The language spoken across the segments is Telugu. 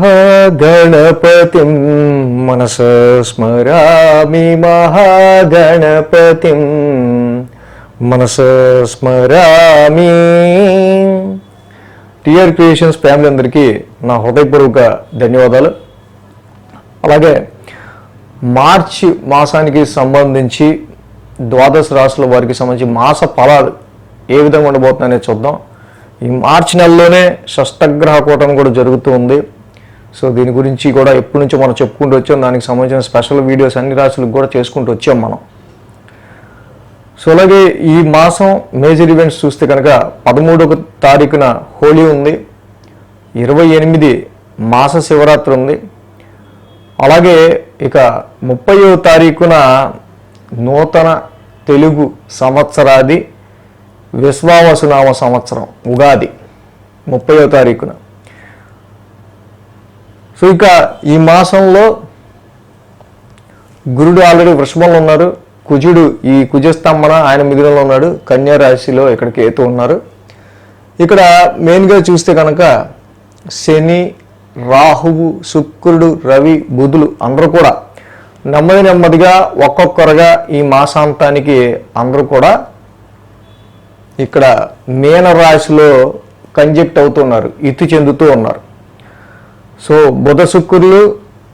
మహాగణపతిం మనసా స్మరామి మహాగణపతిం మనసా స్మరామి. టిఆర్ క్రియేషన్స్ ఫ్యామిలీ అందరికీ నా హృదయపూర్వక ధన్యవాదాలు. అలాగే మార్చి మాసానికి సంబంధించి ద్వాదశ రాశుల వారికి సంబంధించి మాస ఫలాలు ఏ విధంగా ఉండబోతున్నాయని చూద్దాం. ఈ మార్చి నెలలోనే షష్టగ్రహ కూటమి కూడా జరుగుతూ ఉంది. సో దీని గురించి కూడా ఎప్పటి నుంచో మనం చెప్పుకుంటూ వచ్చాం. దానికి సంబంధించిన స్పెషల్ వీడియోస్ అన్ని రాశులకు కూడా చేసుకుంటూ వచ్చాం మనం. సో అలాగే ఈ మాసం మేజర్ ఈవెంట్స్ చూస్తే కనుక 13వ తారీఖున హోలీ ఉంది, 28 మాస శివరాత్రి ఉంది. అలాగే ఇక 30వ తారీఖున నూతన తెలుగు సంవత్సరాది విశ్వావసునామ సంవత్సరం ఉగాది 30వ తారీఖున. సో ఇక ఈ మాసంలో గురుడు ఆల్రెడీ వృషభంలో ఉన్నారు, కుజుడు ఈ కుజస్తంభన ఆయన మిథునంలో ఉన్నాడు, కన్యా రాశిలో ఇక్కడ కేతు ఉన్నారు. ఇక్కడ మెయిన్గా చూస్తే కనుక శని, రాహువు, శుక్రుడు, రవి, బుధులు అందరూ కూడా నెమ్మదిగా ఒక్కొక్కరుగా ఈ మాసాంతానికి అందరూ కూడా ఇక్కడ మీన రాశిలో కంజెక్ట్ అవుతున్నారు, ఇతి చెందుతూ ఉన్నారు. సో బుధ శుక్రులు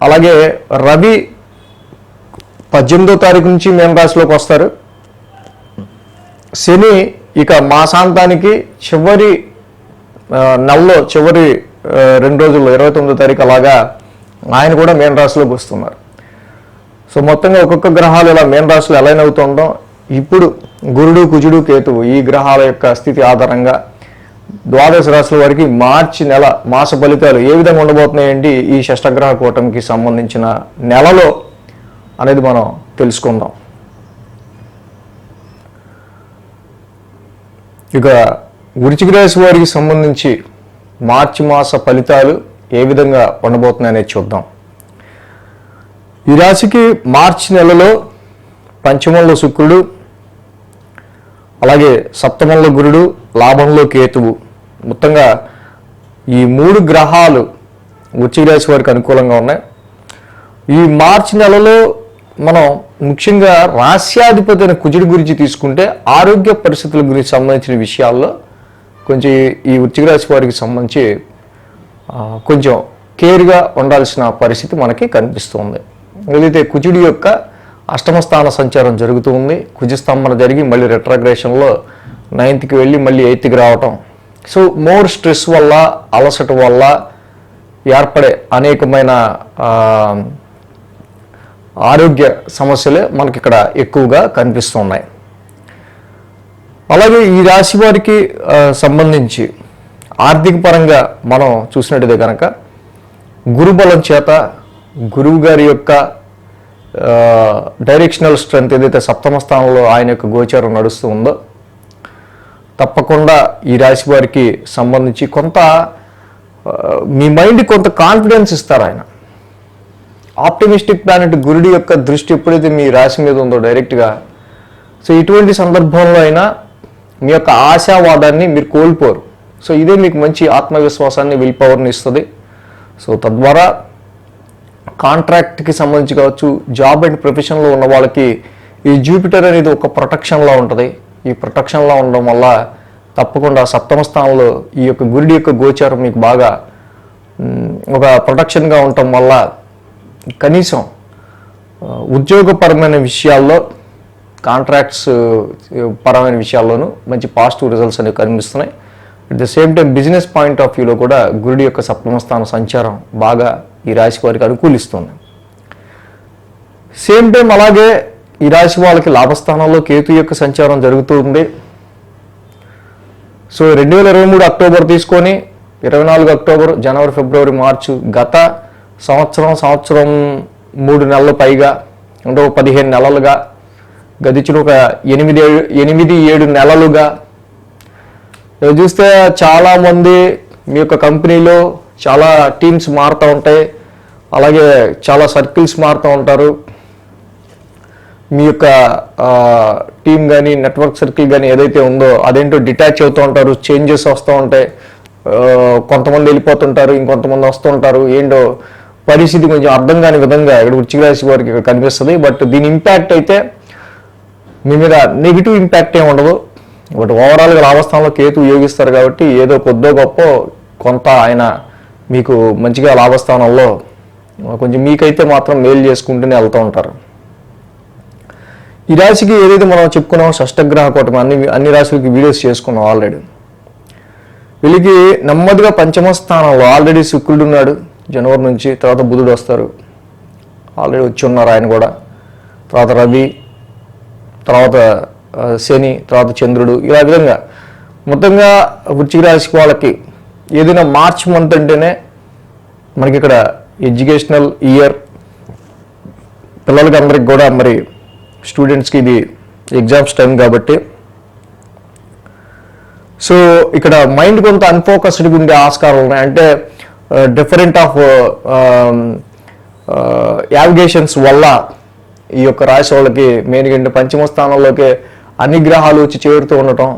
అలాగే రవి 18వ తారీఖు నుంచి మీన రాశిలోకి వస్తారు. శని ఇక మాసాంతానికి చివరి నెలలో చివరి 2 రోజుల్లో 29వ తారీఖు అలాగా ఆయన కూడా మీన రాశిలోకి వస్తున్నారు. సో మొత్తంగా ఒక్కొక్క గ్రహాలు ఇలా మీన రాశిలో అలైన్ అవుతుందో ఇప్పుడు గురుడు, కుజుడు, కేతువు ఈ గ్రహాల యొక్క స్థితి ఆధారంగా ద్వాదశ రాశుల వారికి మార్చి నెల మాస ఫలితాలు ఏ విధంగా ఉండబోతున్నాయండి ఈ షష్టగ్రహ కూటమికి సంబంధించిన నెలలో అనేది మనం తెలుసుకుందాం. ఇక వృశ్చిక రాశి వారికి సంబంధించి మార్చి మాస ఫలితాలు ఏ విధంగా ఉండబోతున్నాయి అనేది చూద్దాం. ఈ రాశికి మార్చి నెలలో పంచమంలో శుక్రుడు, అలాగే సప్తమంలో గురుడు, లాభంలో కేతువు, మొత్తంగా ఈ 3 గ్రహాలు వృశ్చిక రాశి వారికి అనుకూలంగా ఉన్నాయి. ఈ మార్చి నెలలో మనం ముఖ్యంగా రాశ్యాధిపతి అయిన కుజుడి గురించి తీసుకుంటే ఆరోగ్య పరిస్థితుల గురించి సంబంధించిన విషయాల్లో కొంచెం ఈ వృశ్చిక రాశి వారికి సంబంధించి కొంచెం కేర్గా ఉండాల్సిన పరిస్థితి మనకి కనిపిస్తుంది. ఏదైతే కుజుడి యొక్క అష్టమ స్థాన సంచారం జరుగుతూ ఉంది, కుజస్తంభన జరిగి మళ్ళీ రెట్రాగ్రేషన్లో 9th వెళ్ళి మళ్ళీ 8th రావటం. సో మోర్ స్ట్రెస్ వల్ల, అలసట వల్ల ఏర్పడే అనేకమైన ఆరోగ్య సమస్యలే మనకి ఇక్కడ ఎక్కువగా కనిపిస్తున్నాయి. అలాగే ఈ రాశి వారికి సంబంధించి ఆర్థిక పరంగా మనం చూసినట్టుదే కనుక గురుబలం చేత గురువు గారి యొక్క డైరెక్షనల్ స్ట్రెంత్ ఏదైతే సప్తమ స్థానంలో ఆయన యొక్క గోచారం నడుస్తూ ఉందో తప్పకుండా ఈ రాశి వారికి సంబంధించి కొంత మీ మైండ్ కొంత కాన్ఫిడెన్స్ ఇస్తారు ఆయన. ఆప్టిమిస్టిక్ ప్లానెట్ గురుడి యొక్క దృష్టి ఎప్పుడైతే మీ రాశి మీద ఉందో డైరెక్ట్గా, సో ఇటువంటి సందర్భంలో అయినా మీ యొక్క ఆశావాదాన్ని మీరు కోల్పోరు. సో ఇదే మీకు మంచి ఆత్మవిశ్వాసాన్ని, విల్ పవర్ని ఇస్తుంది. సో తద్వారా కాంట్రాక్ట్కి సంబంధించి కావచ్చు, జాబ్ అండ్ ప్రొఫెషన్లో ఉన్న వాళ్ళకి ఈ జూపిటర్ అనేది ఒక ప్రొటెక్షన్లా ఉంటుంది. ఈ ప్రొటెక్షన్లా ఉండడం వల్ల తప్పకుండా సప్తమ స్థానంలో ఈ యొక్క గురుడి యొక్క గోచారం మీకు బాగా ఒక ప్రొటెక్షన్గా ఉండటం వల్ల కనీసం ఉద్యోగపరమైన విషయాల్లో, కాంట్రాక్ట్స్ పరమైన విషయాల్లోనూ మంచి పాజిటివ్ రిజల్ట్స్ అనేవి కనిపిస్తున్నాయి. At the same time business point of వ్యూలో కూడా గురుడి యొక్క సప్తమ స్థాన సంచారం బాగా ఈ రాశి వారికి అనుకూలిస్తుంది. సేమ్ టైం అలాగే ఈ రాశి వాళ్ళకి లాభస్థానంలో కేతు యొక్క సంచారం జరుగుతూ ఉంది. సో 2023 అక్టోబర్ తీసుకొని 24 అక్టోబర్, జనవరి, ఫిబ్రవరి, మార్చి గత సంవత్సరం 3 నెలలు పైగా అంటే 15 నెలలుగా గడిచిన ఒక 8-7 నెలలుగా చూస్తే చాలామంది మీ యొక్క కంపెనీలో చాలా టీమ్స్ మారుతూ ఉంటాయి, అలాగే చాలా సర్కిల్స్ మారుతూ ఉంటారు. మీ యొక్క టీం కానీ నెట్వర్క్ సర్కిల్ కానీ ఏదైతే ఉందో అదేంటో డిటాచ్ అవుతూ ఉంటారు, చేంజెస్ వస్తూ ఉంటాయి. కొంతమంది వెళ్ళిపోతుంటారు, ఇంకొంతమంది వస్తుంటారు, ఏంటో పరిస్థితి కొంచెం అర్థం కాని విధంగా ఇక్కడ వృశ్చిక రాశి వారికి ఇక్కడ కనిపిస్తుంది. బట్ దీని ఇంపాక్ట్ అయితే మీ మీద నెగిటివ్ ఇంపాక్ట్ ఏమి ఉండదు. బట్ ఓవరాల్గా లాభస్థానంలో కేతు యోగిస్తారు కాబట్టి ఏదో కొద్దో గొప్ప కొంత ఆయన మీకు మంచిగా లాభస్థానంలో కొంచెం మీకైతే మాత్రం మేలు చేసుకుంటూనే వెళ్తూ ఉంటారు. ఈ రాశికి ఏదైతే మనం చెప్పుకున్నామో షష్టగ్రహ కూటమి అన్ని రాశులకి వీడియోస్ చేసుకున్నాం ఆల్రెడీ. వీళ్ళకి నెమ్మదిగా పంచమ స్థానంలో ఆల్రెడీ శుక్రుడు ఉన్నాడు జనవరి నుంచి, తర్వాత బుధుడు వస్తారు, ఆల్రెడీ వచ్చి ఉన్నారు ఆయన కూడా, తర్వాత రవి, తర్వాత శని, తర్వాత చంద్రుడు, ఇలా విధంగా మొత్తంగా వృశ్చిక రాశి వాళ్ళకి ఏదైనా మార్చ్ మంత్ అంటేనే మనకి ఇక్కడ ఎడ్యుకేషనల్ ఇయర్, పిల్లలకి అందరికి కూడా మరి స్టూడెంట్స్కి ఇది ఎగ్జామ్స్ టైం కాబట్టి సో ఇక్కడ మైండ్ కొంత అన్ఫోకస్డ్గా ఉండే ఆస్కారాలు ఉన్నాయి. అంటే డిఫరెంట్ ఆఫ్ యావిగేషన్స్ వల్ల ఈ యొక్క రాశి వాళ్ళకి మెయిన్గా ఏంటంటే పంచమ స్థానంలోకి అన్ని గ్రహాలు వచ్చి చేరుతూ ఉండటం,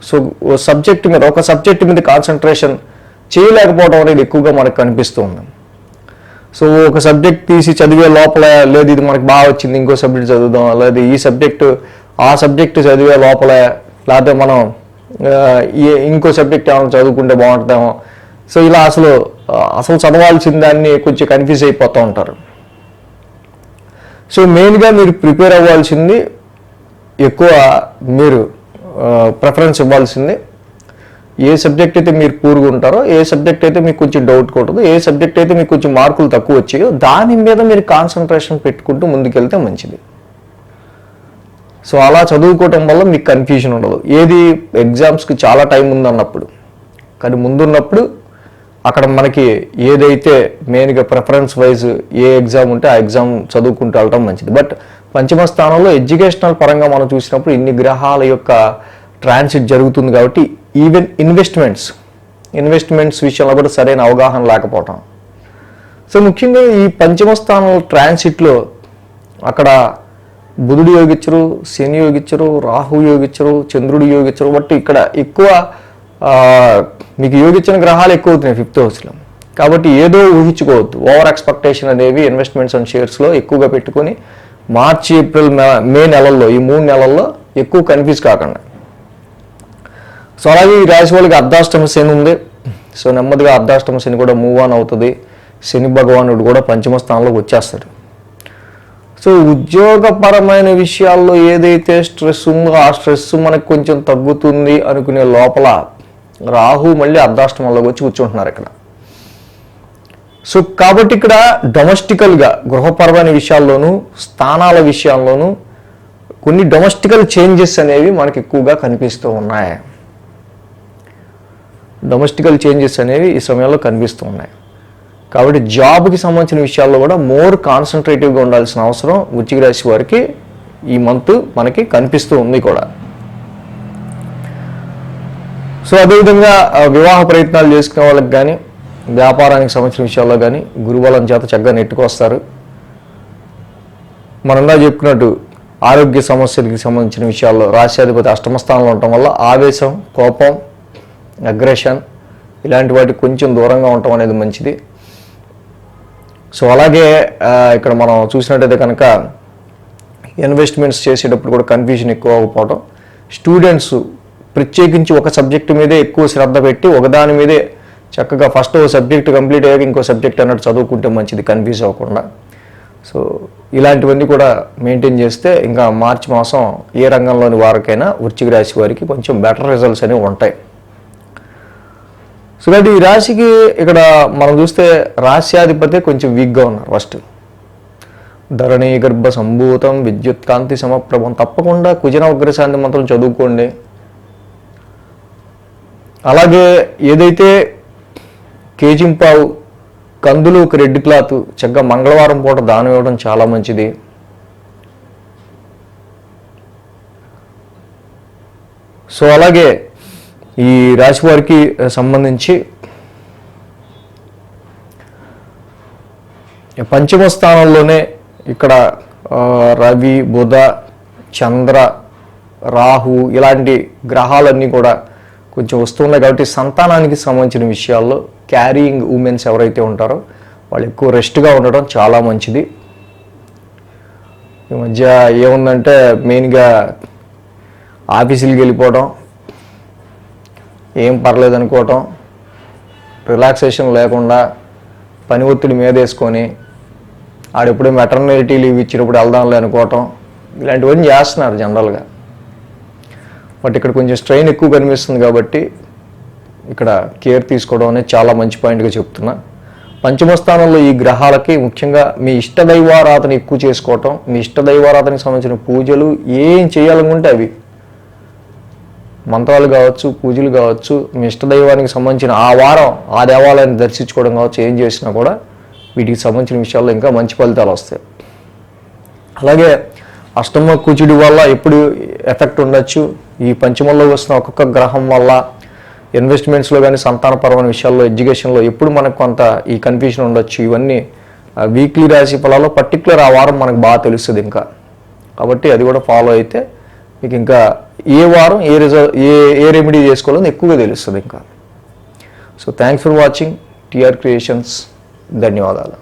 సో సబ్జెక్ట్ మీద ఒక సబ్జెక్ట్ మీద కాన్సన్ట్రేషన్ చేయలేకపోవడం అనేది ఎక్కువగా మనకు కనిపిస్తూ ఉంది. సో ఒక సబ్జెక్ట్ తీసి చదివే లోపల లేదు ఇది మనకు బాగా వచ్చింది ఇంకో సబ్జెక్ట్ చదువుదాం, లేదు ఈ సబ్జెక్టు ఆ సబ్జెక్టు చదివే లోపల లేకపోతే మనం ఇంకో సబ్జెక్ట్ ఏమైనా చదువుకుంటే బాగుంటుందేమో, సో ఇలా అసలు చదవాల్సిన దాన్ని కొంచెం కన్ఫ్యూజ్ అయిపోతూ ఉంటారు. సో మెయిన్గా మీరు ప్రిపేర్ అవ్వాల్సింది ఎక్కువ, మీరు ప్రిఫరెన్స్ ఇవ్వాల్సింది ఏ సబ్జెక్ట్ అయితే మీరు పూర్గా ఉంటారో, ఏ సబ్జెక్ట్ అయితే మీకు కొంచెం డౌట్ కొట్టదు, ఏ సబ్జెక్ట్ అయితే మీకు కొంచెం మార్కులు తక్కువ వచ్చాయో దాని మీద మీరు కాన్సన్ట్రేషన్ పెట్టుకుంటూ ముందుకెళ్తే మంచిది. సో అలా చదువుకోవటం వల్ల మీకు కన్ఫ్యూజన్ ఉండదు. ఏది ఎగ్జామ్స్కి చాలా టైం ఉందన్నప్పుడు, కానీ ముందున్నప్పుడు అక్కడ మనకి ఏదైతే మెయిన్గా ప్రిఫరెన్స్ వైజ్ ఏ ఎగ్జామ్ ఉంటే ఆ ఎగ్జామ్ చదువుకుంటూ వెళ్ళటం మంచిది. బట్ పంచమ స్థానంలో ఎడ్యుకేషనల్ పరంగా మనం చూసినప్పుడు ఇన్ని గ్రహాల యొక్క ట్రాన్సిట్ జరుగుతుంది కాబట్టి ఈవెన్ ఇన్వెస్ట్మెంట్స్ విషయంలో కూడా సరైన అవగాహన లేకపోవటం. సో ముఖ్యంగా ఈ పంచమ స్థానంలో ట్రాన్సిట్లో అక్కడ బుధుడు యోగించరు, శని యోగించరు, రాహు యోగించరు, చంద్రుడు యోగించరు. బట్ ఇక్కడ ఎక్కువ మీకు యోగించిన గ్రహాలు ఎక్కువ అవుతున్నాయి 5th హౌస్లో. కాబట్టి ఏదో ఊహించుకోవద్దు. ఓవర్ ఎక్స్పెక్టేషన్ అనేవి ఇన్వెస్ట్మెంట్స్ అండ్ షేర్స్లో ఎక్కువగా పెట్టుకొని మార్చి, ఏప్రిల్, మే నెలల్లో ఈ 3 నెలల్లో ఎక్కువ కన్ఫ్యూజ్ కాకండి. సో అలాగే ఈ రాశి వాళ్ళకి అర్ధాష్టమ శని ఉంది. సో నెమ్మదిగా అర్ధాష్టమ శని కూడా మూవ్ ఆన్ అవుతుంది. శని భగవానుడు కూడా పంచమ స్థానంలోకి వచ్చేస్తాడు. సో ఉద్యోగపరమైన విషయాల్లో ఏదైతే స్ట్రెస్ ఉందో ఆ స్ట్రెస్ మనకు కొంచెం తగ్గుతుంది అనుకునే లోపల రాహు మళ్ళీ అర్ధాష్టమంలోకి వచ్చి కూర్చుంటున్నారు ఇక్కడ. సో కాబట్టి ఇక్కడ డొమెస్టికల్గా గృహపరమైన విషయాల్లోనూ స్థానాల విషయాల్లోనూ కొన్ని డొమెస్టికల్ చేంజెస్ అనేవి మనకి ఎక్కువగా కనిపిస్తూ ఉన్నాయి. డొమెస్టికల్ చేంజెస్ అనేవి ఈ సమయంలో కనిపిస్తూ ఉన్నాయి. కాబట్టి జాబ్కి సంబంధించిన విషయాల్లో కూడా మోర్ కాన్సన్ట్రేటివ్గా ఉండాల్సిన అవసరం వృశ్చిక రాశి వారికి ఈ మంత్ మనకి కనిపిస్తూ ఉంది కూడా. సో అదేవిధంగా వివాహ ప్రయత్నాలు చేసుకునే వాళ్ళకి కానీ, వ్యాపారానికి సంబంధించిన విషయాల్లో కానీ గురుబలం చేత చక్కగా నెట్టుకొస్తారు. మనందా చెప్పుకున్నట్టు ఆరోగ్య సమస్యలకి సంబంధించిన విషయాల్లో రాశ్యాధిపతి అష్టమ స్థానంలో ఉండటం వల్ల ఆవేశం, కోపం, అగ్రెషన్ ఇలాంటి వాటికి కొంచెం దూరంగా ఉండటం అనేది మంచిది. సో అలాగే ఇక్కడ మనం చూసినట్టయితే కనుక ఇన్వెస్ట్మెంట్స్ చేసేటప్పుడు కూడా కన్ఫ్యూజన్ ఎక్కువ అవ్వకపోవడం, స్టూడెంట్స్ ప్రత్యేకించి ఒక సబ్జెక్టు మీదే ఎక్కువ శ్రద్ధ పెట్టి ఒకదాని మీదే చక్కగా ఫస్ట్ ఓ సబ్జెక్ట్ కంప్లీట్ అయ్యాక ఇంకో సబ్జెక్ట్ అన్నట్టు చదువుకుంటే మంచిది, కన్ఫ్యూజ్ అవ్వకుండా. సో ఇలాంటివన్నీ కూడా మెయింటైన్ చేస్తే ఇంకా మార్చి మాసం ఏ రంగంలోని వారికైనా వృశ్చిక రాశి వారికి కొంచెం బెటర్ రిజల్ట్స్ అనేవి ఉంటాయి. సో కాబట్టి ఈ రాశికి ఇక్కడ మనం చూస్తే రాశ్యాధిపతి కొంచెం వీక్గా ఉన్నారు. ఫస్ట్ ధరణి గర్భ సంభూతం విద్యుత్ కాంతి సమప్రభం, తప్పకుండా కుజన ఉగ్రశాంతి మంత్రం చదువుకోండి. అలాగే ఏదైతే కేజింపావు కందులు ఒక రెడ్ క్లాత్ చక్కగా మంగళవారం పూట దానం ఇవ్వడం చాలా మంచిది. సో అలాగే ఈ రాశి వారికి సంబంధించి పంచమ స్థానంలోనే ఇక్కడ రవి, బుధ, చంద్ర, రాహు ఇలాంటి గ్రహాలన్నీ కూడా కొంచెం వస్తున్నాయి కాబట్టి సంతానానికి సంబంధించిన విషయాల్లో క్యారీయింగ్ ఉమెన్స్ ఎవరైతే ఉంటారో వాళ్ళు ఎక్కువ రెస్ట్గా ఉండడం చాలా మంచిది. ఈ మధ్య ఏముందంటే మెయిన్గా ఆఫీసులకు వెళ్ళిపోవడం, ఏం పర్లేదు అనుకోవటం, రిలాక్సేషన్ లేకుండా పని ఒత్తిడి మీద వేసుకొని ఆడెప్పుడే మెటర్నిటీ లీవ్ ఇచ్చినప్పుడు వెళ్దాంలే అనుకోవటం, ఇలాంటివన్నీ చేస్తున్నారు జనరల్గా. బట్ ఇక్కడ కొంచెం స్ట్రెయిన్ ఎక్కువ కనిపిస్తుంది కాబట్టి ఇక్కడ కేర్ తీసుకోవడం అనేది చాలా మంచి పాయింట్గా చెప్తున్నా. పంచమ స్థానంలో ఈ గ్రహాలకి ముఖ్యంగా మీ ఇష్టదైవారాధన ఎక్కువ చేసుకోవటం, మీ ఇష్టదైవారాధనకి సంబంధించిన పూజలు ఏం చేయాలనుకుంటే అవి మంత్రాలు కావచ్చు, పూజలు కావచ్చు, మీ ఇష్టదైవానికి సంబంధించిన ఆ వారం ఆ దేవాలయాన్ని దర్శించుకోవడం కావచ్చు, ఏం చేసినా కూడా వీటికి సంబంధించిన విషయాల్లో ఇంకా మంచి ఫలితాలు వస్తాయి. అలాగే అష్టమ కుజుడి వల్ల ఎప్పుడు ఎఫెక్ట్ ఉండొచ్చు, ఈ పంచమంలో వస్తున్న ఒక్కొక్క గ్రహం వల్ల ఇన్వెస్ట్మెంట్స్లో కానీ సంతానపరమైన విషయాల్లో ఎడ్యుకేషన్లో ఎప్పుడు మనకు కొంత ఈ కన్ఫ్యూజన్ ఉండొచ్చు. ఇవన్నీ వీక్లీ రాశి ఫలాల్లో పర్టికులర్ ఆ వారం మనకు బాగా తెలుస్తుంది ఇంకా. కాబట్టి అది కూడా ఫాలో అయితే మీకు ఇంకా ఏ వారం ఏ రెమెడీ చేసుకోవాలని ఎక్కువగా తెలుస్తుంది ఇంకా. So thanks for watching TR Creations. ధన్యవాదాలు.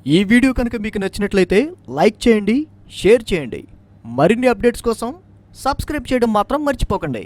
ఈ వీడియో కనుక మీకు నచ్చినట్లయితే లైక్ చేయండి, షేర్ చేయండి. మరిన్ని అప్డేట్స్ కోసం సబ్స్క్రైబ్ చేయడం మాత్రం మర్చిపోకండి.